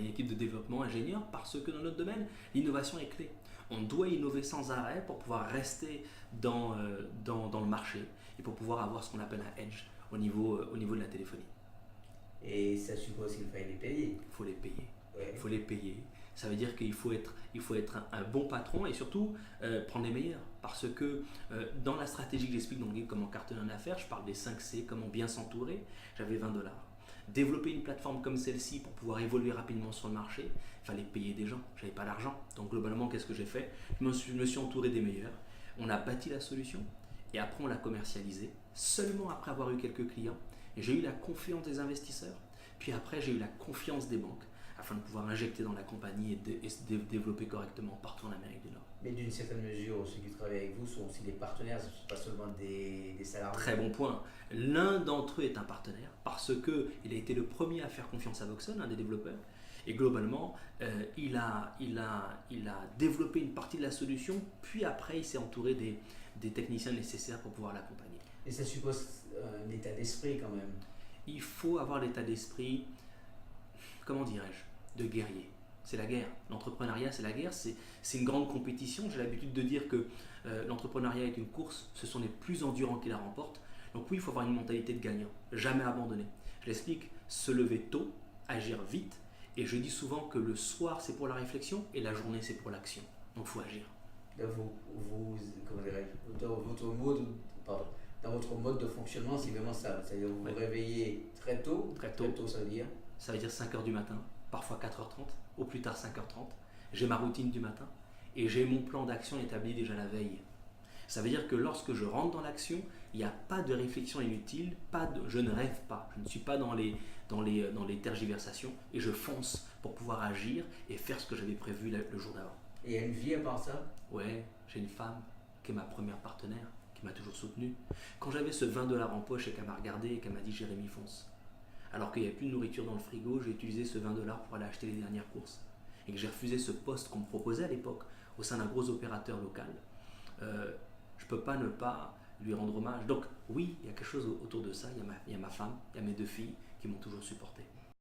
a une équipe de développement ingénieur parce que dans notre domaine, l'innovation est clé. On doit innover sans arrêt pour pouvoir rester dans le marché et pour pouvoir avoir ce qu'on appelle un edge au niveau de la téléphonie. Et ça suppose qu'il faille les payer. Il faut les payer. Ouais. Il faut les payer. Ça veut dire qu'il faut être un bon patron et surtout prendre les meilleurs. Parce que dans la stratégie que j'explique dans le livre Comment cartonner en affaires, je parle des 5 C, comment bien s'entourer. J'avais 20 $. Développer une plateforme comme celle-ci pour pouvoir évoluer rapidement sur le marché, il fallait payer des gens. Je n'avais pas d'argent. Donc globalement, qu'est-ce que j'ai fait? Je me suis entouré des meilleurs. On a bâti la solution et après on l'a commercialisée seulement après avoir eu quelques clients. Et j'ai eu la confiance des investisseurs. Puis après, j'ai eu la confiance des banques afin de pouvoir injecter dans la compagnie et se développer correctement partout en Amérique du Nord. Mais d'une certaine mesure, ceux qui travaillent avec vous sont aussi des partenaires, ce ne sont pas seulement des salariés. Très bon point. L'un d'entre eux est un partenaire parce qu'il a été le premier à faire confiance à Voxel, un des développeurs. Et globalement, il a développé une partie de la solution, puis après, il s'est entouré des techniciens nécessaires pour pouvoir l'accompagner. Et ça suppose un état d'esprit quand même. Il faut avoir l'état d'esprit, comment dirais-je, de guerrier. C'est la guerre. L'entrepreneuriat, c'est la guerre. C'est une grande compétition. J'ai l'habitude de dire que l'entrepreneuriat est une course. Ce sont les plus endurants qui la remportent. Donc oui, il faut avoir une mentalité de gagnant. Jamais abandonner. Je l'explique, se lever tôt, agir vite. Et je dis souvent que le soir, c'est pour la réflexion et la journée, c'est pour l'action. Donc il faut agir. Dans votre mode de fonctionnement, c'est vraiment ça. C'est-à-dire vous vous réveillez très tôt. Très tôt, ça veut dire. Ça veut dire 5h du matin, parfois 4h30, au plus tard 5h30. J'ai ma routine du matin et j'ai mon plan d'action établi déjà la veille. Ça veut dire que lorsque je rentre dans l'action, il n'y a pas de réflexion inutile, je ne rêve pas, je ne suis pas dans les tergiversations et je fonce pour pouvoir agir et faire ce que j'avais prévu le jour d'avant. Et il y a une vie à part ça? Ouais, j'ai une femme qui est ma première partenaire, qui m'a toujours soutenu. Quand j'avais ce 20 $ en poche et qu'elle m'a regardé et qu'elle m'a dit Jérémy, fonce. Alors qu'il n'y avait plus de nourriture dans le frigo, j'ai utilisé ce 20 $ pour aller acheter les dernières courses. Et que j'ai refusé ce poste qu'on me proposait à l'époque au sein d'un gros opérateur local. Je ne peux pas ne pas lui rendre hommage. Donc oui, il y a quelque chose autour de ça. Il y a ma femme, il y a mes 2 filles qui m'ont toujours supporté.